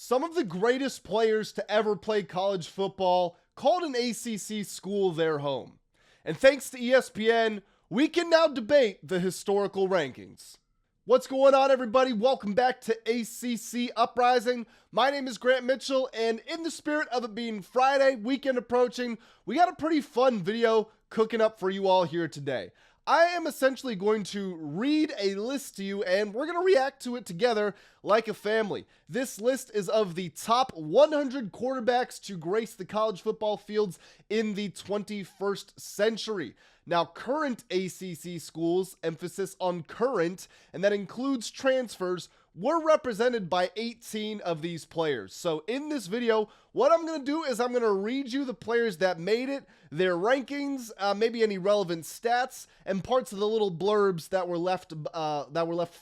Some of the greatest players to ever play college football called an ACC school their home. And thanks to ESPN, we can now debate the historical rankings. What's going on, everybody? Welcome back to ACC Uprising. My name is Grant Mitchell, and in the spirit of it being Friday, weekend approaching, we got a pretty fun video cooking up for you all here today. I am essentially going to read a list to you, and we're going to react to it together like a family. This list is of the top 100 quarterbacks to grace the college football fields in the 21st century. Now, current ACC schools, emphasis on current, and that includes transfers, were represented by 18 of these players. So in this video, what I'm going to do is I'm going to read you the players that made it, their rankings, maybe any relevant stats, and parts of the little blurbs that were left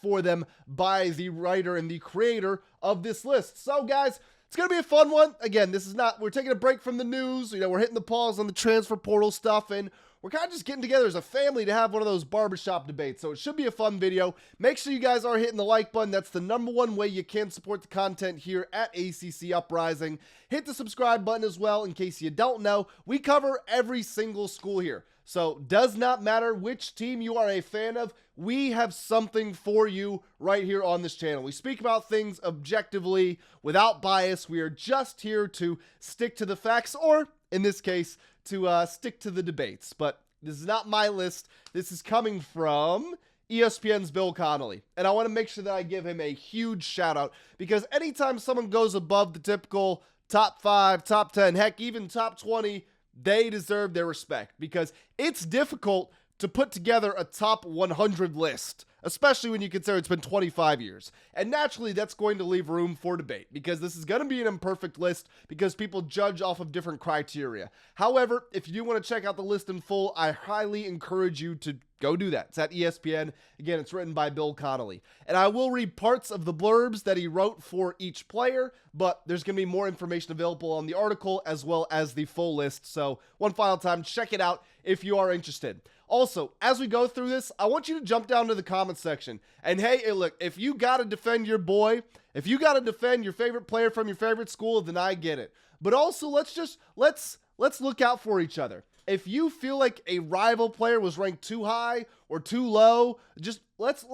for them by the writer and the creator of this list. So guys, it's going to be a fun one. Again, we're taking a break from the news. We're hitting the pause on the transfer portal stuff, and we're kind of just getting together as a family to have one of those barbershop debates. So it should be a fun video. Make sure you guys are hitting the like button. That's the #1 way you can support the content here at ACC Uprising. Hit the subscribe button as well. In case you don't know, we cover every single school here. So does not matter which team you are a fan of, we have something for you right here on this channel. We speak about things objectively, without bias. We are just here to stick to the facts, or in this case, to stick to the debates. But this is not my list. This is coming from ESPN's Bill Connolly. And I want to make sure that I give him a huge shout out, because anytime someone goes above the typical top 5, top 10, heck, even top 20, they deserve their respect, because it's difficult to put together a top 100 list, especially when you consider it's been 25 years. And naturally, that's going to leave room for debate, because this is going to be an imperfect list because people judge off of different criteria. However, if you do want to check out the list in full, I highly encourage you to go do that. It's at ESPN. Again, it's written by Bill Connolly. And I will read parts of the blurbs that he wrote for each player, but there's going to be more information available on the article as well as the full list. So one final time, check it out if you are interested. Also, as we go through this, I want you to jump down to the comments section. And hey, look, if you got to defend your boy, if you got to defend your favorite player from your favorite school, then I get it. But also, let's look out for each other. If you feel like a rival player was ranked too high or too low, just let's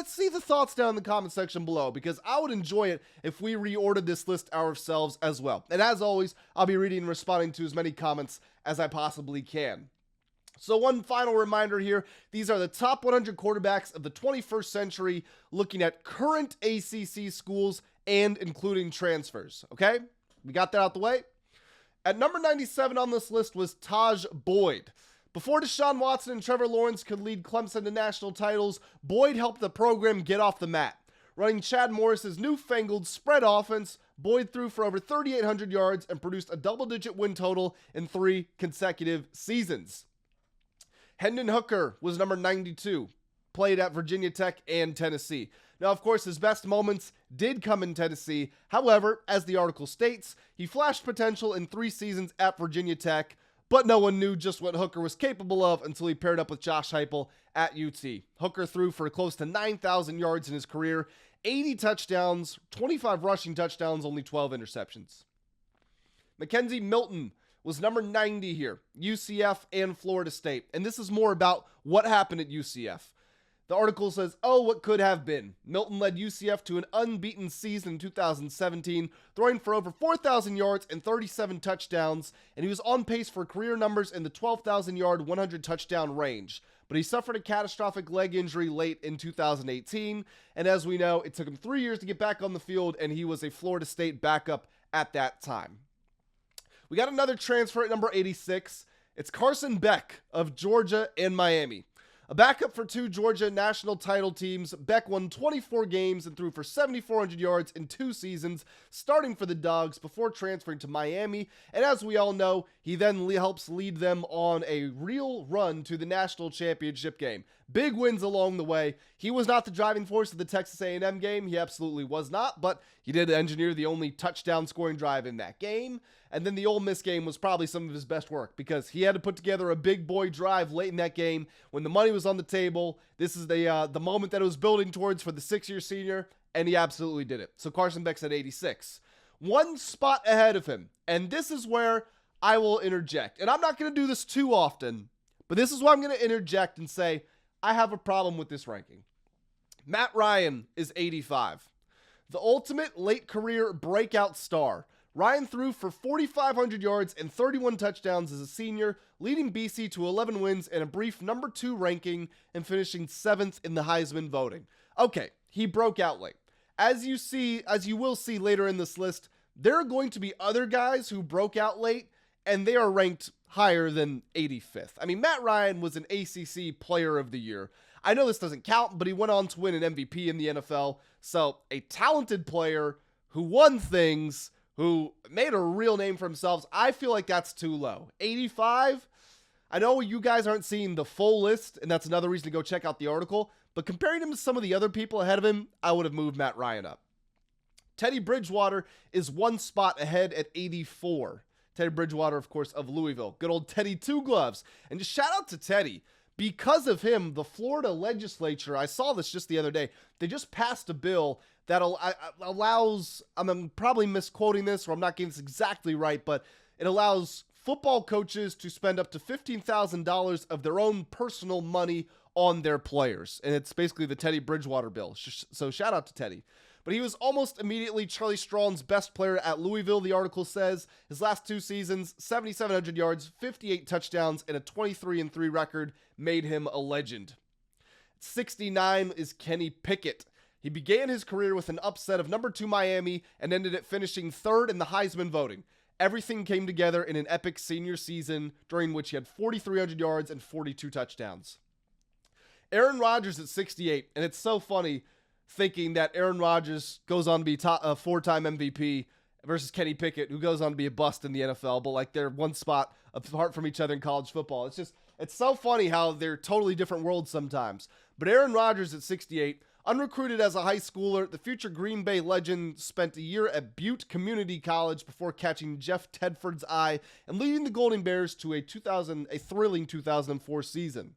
see the thoughts down in the comment section below, because I would enjoy it if we reordered this list ourselves as well. And as always, I'll be reading and responding to as many comments as I possibly can. So one final reminder here, these are the top 100 quarterbacks of the 21st century, looking at current ACC schools and including transfers, okay? We got that out the way. At number 97 on this list was Tajh Boyd. Before Deshaun Watson and Trevor Lawrence could lead Clemson to national titles, Boyd helped the program get off the mat. Running Chad Morris's newfangled spread offense, Boyd threw for over 3,800 yards and produced a double-digit win total in 3 consecutive seasons. Hendon Hooker was number 92, played at Virginia Tech and Tennessee. Now, of course, his best moments did come in Tennessee. However, as the article states, he flashed potential in 3 seasons at Virginia Tech, but no one knew just what Hooker was capable of until he paired up with Josh Heupel at UT. Hooker threw for close to 9,000 yards in his career, 80 touchdowns, 25 rushing touchdowns, only 12 interceptions. Mackenzie Milton was number 90 here, UCF and Florida State. And this is more about what happened at UCF. The article says, oh, what could have been. Milton led UCF to an unbeaten season in 2017, throwing for over 4,000 yards and 37 touchdowns, and he was on pace for career numbers in the 12,000-yard, 100-touchdown range. But he suffered a catastrophic leg injury late in 2018, and as we know, it took him 3 years to get back on the field, and he was a Florida State backup at that time. We got another transfer at number 86. It's Carson Beck of Georgia and Miami. A backup for 2 Georgia national title teams, Beck won 24 games and threw for 7,400 yards in 2 seasons, starting for the Dogs before transferring to Miami. And as we all know, he then helps lead them on a real run to the national championship game. Big wins along the way. He was not the driving force of the Texas A&M game. He absolutely was not, but he did engineer the only touchdown scoring drive in that game. And then the Ole Miss game was probably some of his best work, because he had to put together a big boy drive late in that game when the money was on the table. This is the moment that it was building towards for the 6-year senior, and he absolutely did it. So Carson Beck's at 86. one spot ahead of him. And this is where I will interject. And I'm not going to do this too often, but this is why I'm going to interject and say I have a problem with this ranking. Matt Ryan is 85. The ultimate late career breakout star. Ryan threw for 4,500 yards and 31 touchdowns as a senior, leading BC to 11 wins and a brief number 2 ranking and finishing 7th in the Heisman voting. Okay, he broke out late. As you will see later in this list, there are going to be other guys who broke out late and they are ranked higher than 85th. I mean, Matt Ryan was an ACC Player of the Year. I know this doesn't count, but he went on to win an MVP in the NFL. So a talented player who won things, who made a real name for themselves. I feel like that's too low. 85? I know you guys aren't seeing the full list, and that's another reason to go check out the article, but comparing him to some of the other people ahead of him, I would have moved Matt Ryan up. Teddy Bridgewater is one spot ahead at 84. Teddy Bridgewater, of course, of Louisville. Good old Teddy Two Gloves. And just shout out to Teddy. Because of him, the Florida legislature, I saw this just the other day, they just passed a bill that allows, I'm probably misquoting this, or I'm not getting this exactly right, but it allows football coaches to spend up to $15,000 of their own personal money on their players. And it's basically the Teddy Bridgewater bill. So shout out to Teddy. But he was almost immediately Charlie Strong's best player at Louisville, the article says. His last 2 seasons, 7,700 yards, 58 touchdowns, and a 23-3 record made him a legend. 69 is Kenny Pickett. He began his career with an upset of number 2 Miami and ended it finishing 3rd in the Heisman voting. Everything came together in an epic senior season during which he had 4,300 yards and 42 touchdowns. Aaron Rodgers at 68, and it's so funny thinking that Aaron Rodgers goes on to be a 4-time MVP versus Kenny Pickett, who goes on to be a bust in the NFL, but like they're one spot apart from each other in college football. It's so funny how they're totally different worlds sometimes. But Aaron Rodgers at 68, unrecruited as a high schooler, the future Green Bay legend spent a year at Butte Community College before catching Jeff Tedford's eye and leading the Golden Bears to a thrilling 2004 season.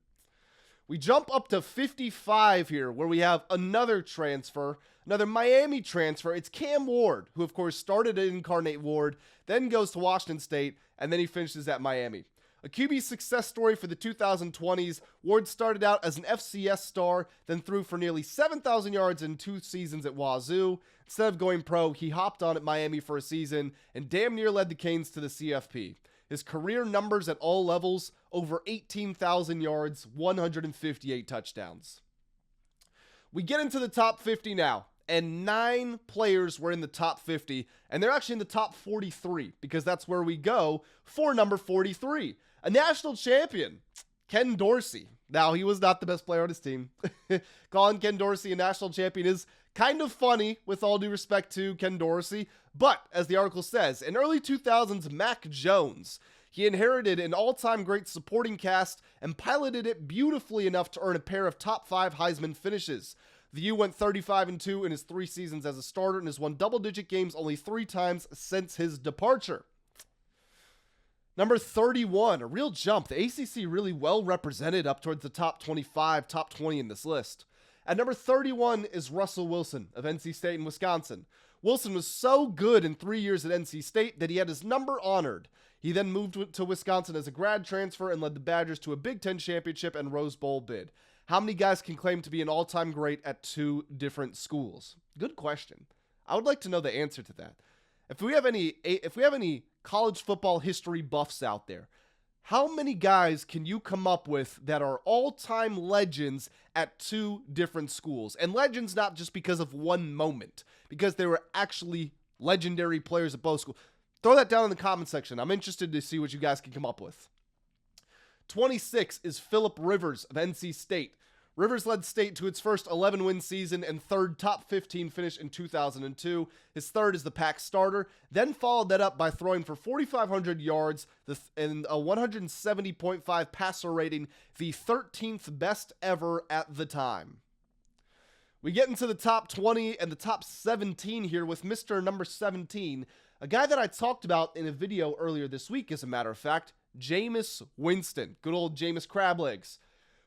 We jump up to 55 here, where we have another transfer, another Miami transfer. It's Cam Ward, who of course started at Incarnate Ward, then goes to Washington State, and then he finishes at Miami. A QB success story for the 2020s, Ward started out as an FCS star, then threw for nearly 7,000 yards in 2 seasons at Wazoo. Instead of going pro, he hopped on at Miami for a season and damn near led the Canes to the CFP. His career numbers at all levels, over 18,000 yards, 158 touchdowns. We get into the top 50 now, and 9 players were in the top 50, and they're actually in the top 43, because that's where we go for number 43. A national champion, Ken Dorsey. Now, he was not the best player on his team. Calling Ken Dorsey a national champion is kind of funny, with all due respect to Ken Dorsey. But, as the article says, in early 2000s, Mac Jones, he inherited an all-time great supporting cast and piloted it beautifully enough to earn a pair of top 5 Heisman finishes. The U went 35-2 in his 3 seasons as a starter and has won double-digit games only 3 times since his departure. Number 31, a real jump. The ACC really well represented up towards the top 25, top 20 in this list. At number 31 is Russell Wilson of NC State and Wisconsin. Wilson was so good in 3 years at NC State that he had his number honored. He then moved to Wisconsin as a grad transfer and led the Badgers to a Big Ten championship and Rose Bowl bid. How many guys can claim to be an all-time great at 2 different schools? Good question. I would like to know the answer to that. If we have any college football history buffs out there, how many guys can you come up with that are all-time legends at 2 different schools? And legends not just because of one moment, because they were actually legendary players at both schools. Throw that down in the comment section. I'm interested to see what you guys can come up with. 26 is Phillip Rivers of NC State. Rivers led State to its first 11-win season and 3rd top 15 finish in 2002. His 3rd is the Pack starter, then followed that up by throwing for 4,500 yards and a 170.5 passer rating, the 13th best ever at the time. We get into the top 20 and the top 17 here with Mr. Number 17, a guy that I talked about in a video earlier this week, as a matter of fact, Jameis Winston. Good old Jameis Crablegs.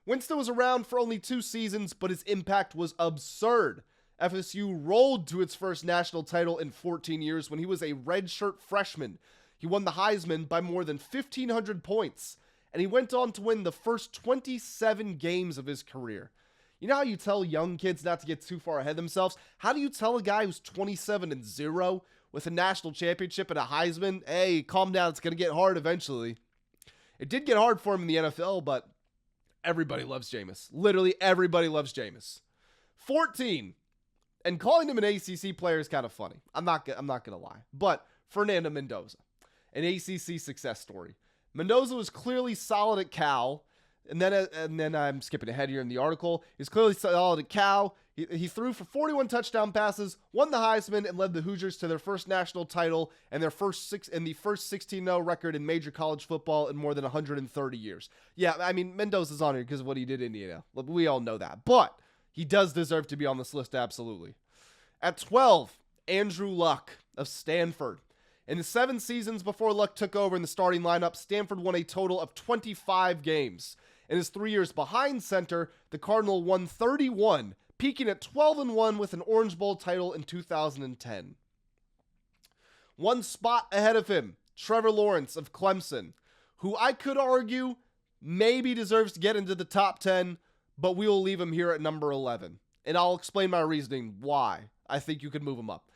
Winston was around for only 2 seasons, but his impact was absurd. FSU rolled to its first national title in 14 years when he was a redshirt freshman. He won the Heisman by more than 1,500 points, and he went on to win the first 27 games of his career. You know how you tell young kids not to get too far ahead of themselves? How do you tell a guy who's 27-0 with a national championship and a Heisman, hey, calm down, it's going to get hard eventually? It did get hard for him in the NFL, but everybody loves Jameis. Literally everybody loves Jameis. 14. And calling him an ACC player is kind of funny. I'm not going to lie. But Fernando Mendoza, an ACC success story. Mendoza was clearly solid at Cal. And then I'm skipping ahead here in the article. He's clearly solid at Cal. He threw for 41 touchdown passes, won the Heisman, and led the Hoosiers to their first national title and the first 16-0 record in major college football in more than 130 years. Yeah, I mean, Mendoza's on here because of what he did in Indiana. We all know that. But he does deserve to be on this list, absolutely. At 12, Andrew Luck of Stanford. In the 7 seasons before Luck took over in the starting lineup, Stanford won a total of 25 games. In his 3 years behind center, the Cardinal won 31, peaking at 12-1 with an Orange Bowl title in 2010. One spot ahead of him, Trevor Lawrence of Clemson, who I could argue maybe deserves to get into the top 10, but we will leave him here at number 11. And I'll explain my reasoning why I think you could move him up.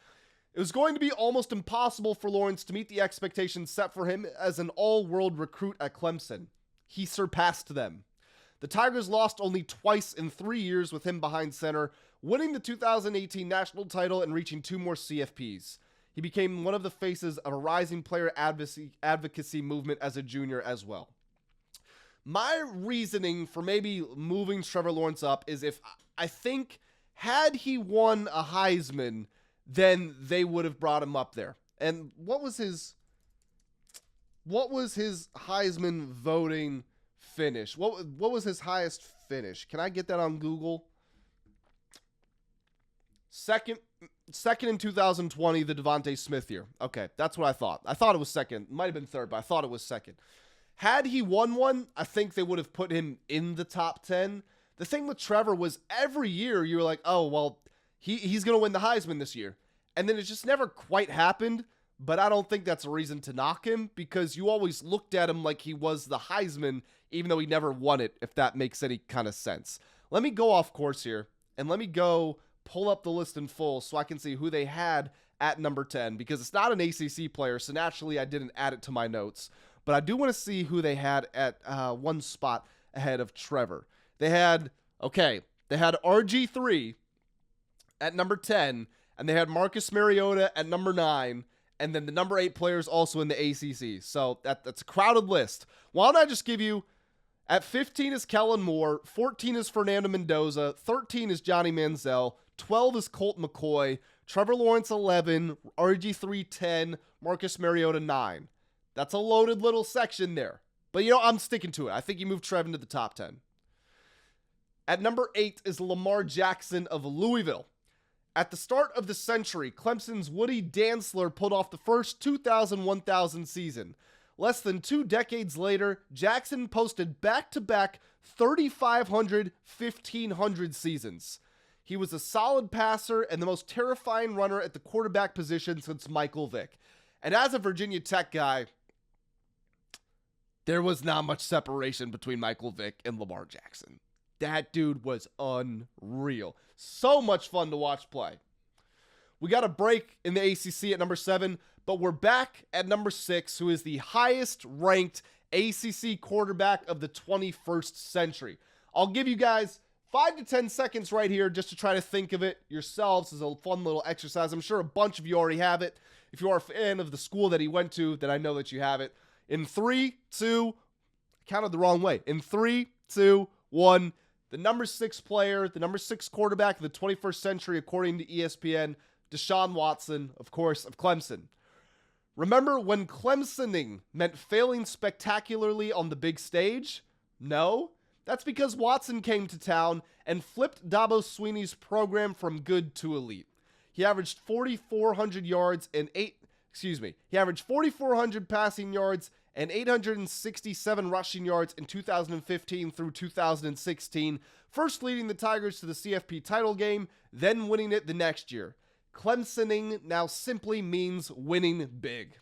It was going to be almost impossible for Lawrence to meet the expectations set for him as an all-world recruit at Clemson. He surpassed them. The Tigers lost only twice in 3 years with him behind center, winning the 2018 national title and reaching 2 more CFPs. He became one of the faces of a rising player advocacy movement as a junior as well. My reasoning for maybe moving Trevor Lawrence up is if I think had he won a Heisman, then they would have brought him up there. And what was his Heisman voting finish? What was his highest finish? Can I get that on Google? Second in 2020, the Devontae Smith year. Okay, that's what I thought. I thought it was second. Might have been third, but I thought it was second. Had he won one, I think they would have put him in the top 10. The thing with Trevor was every year you were like, oh, well, he's going to win the Heisman this year. And then it just never quite happened. But I don't think that's a reason to knock him because you always looked at him like he was the Heisman, even though he never won it, if that makes any kind of sense. Let me go off course here and let me go pull up the list in full so I can see who they had at number 10 because it's not an ACC player, so naturally I didn't add it to my notes. But I do want to see who they had at one spot ahead of Trevor. They had RG3 at number 10, and they had Marcus Mariota at number 9, and then the number 8 players also in the ACC. So that's a crowded list. Why don't I just give you, at 15 is Kellen Moore, 14 is Fernando Mendoza, 13 is Johnny Manziel, 12 is Colt McCoy, Trevor Lawrence 11, RG3 10, Marcus Mariota 9. That's a loaded little section there. But I'm sticking to it. I think you move Trev into the top 10. At number 8 is Lamar Jackson of Louisville. At the start of the century, Clemson's Woody Dantzler pulled off the first 2000-1000 season. Less than 2 decades later, Jackson posted back-to-back 3,500-1,500 seasons. He was a solid passer and the most terrifying runner at the quarterback position since Michael Vick. And as a Virginia Tech guy, there was not much separation between Michael Vick and Lamar Jackson. That dude was unreal. So much fun to watch play. We got a break in the ACC at number 7, but we're back at number 6, who is the highest ranked ACC quarterback of the 21st century. I'll give you guys 5 to 10 seconds right here just to try to think of it yourselves as a fun little exercise. I'm sure a bunch of you already have it. If you are a fan of the school that he went to, then I know that you have it. In 3, 2, counted the wrong way. In 3, 2, 1, the number 6 player, the number 6 quarterback of the 21st century, according to ESPN, Deshaun Watson, of course, of Clemson. Remember when Clemsoning meant failing spectacularly on the big stage? No, that's because Watson came to town and flipped Dabo Swinney's program from good to elite. He averaged 4,400 passing yards and 867 rushing yards in 2015 through 2016, first leading the Tigers to the CFP title game, then winning it the next year. Clemsoning now simply means winning big.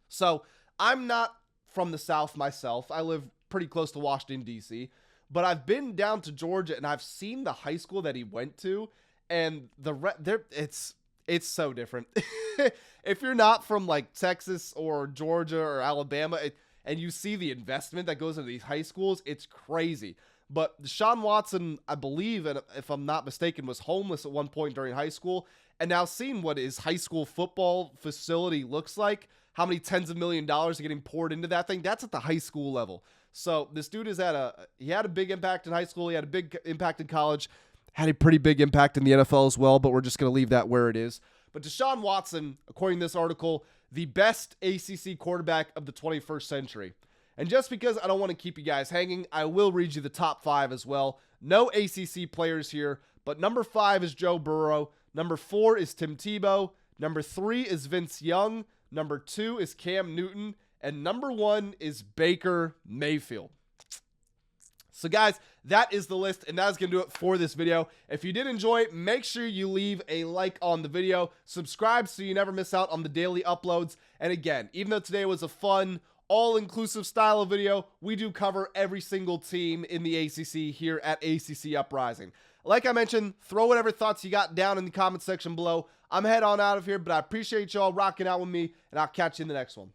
So, I'm not from the South myself. I live pretty close to Washington, D.C., but I've been down to Georgia, and I've seen the high school that he went to, and it's so different. If you're not from like Texas or Georgia or Alabama, and you see the investment that goes into these high schools, it's crazy. But Deshaun Watson, I believe, and if I'm not mistaken, was homeless at one point during high school, and now seeing what his high school football facility looks like, how many tens of $millions are getting poured into that thing, that's at the high school level. So this dude he had a big impact in high school, he had a big impact in college, had a pretty big impact in the NFL as well, but we're just going to leave that where it is. But Deshaun Watson, according to this article, the best ACC quarterback of the 21st century. And just because I don't want to keep you guys hanging, I will read you the top 5 as well. No ACC players here, but number 5 is Joe Burrow. Number 4 is Tim Tebow. Number 3 is Vince Young. Number 2 is Cam Newton. And number 1 is Baker Mayfield. So guys, that is the list, and that is going to do it for this video. If you did enjoy it, make sure you leave a like on the video, subscribe so you never miss out on the daily uploads. And again, even though today was a fun, all-inclusive style of video, we do cover every single team in the ACC here at ACC Uprising. Like I mentioned, throw whatever thoughts you got down in the comment section below. I'm head on out of here, but I appreciate y'all rocking out with me, and I'll catch you in the next one.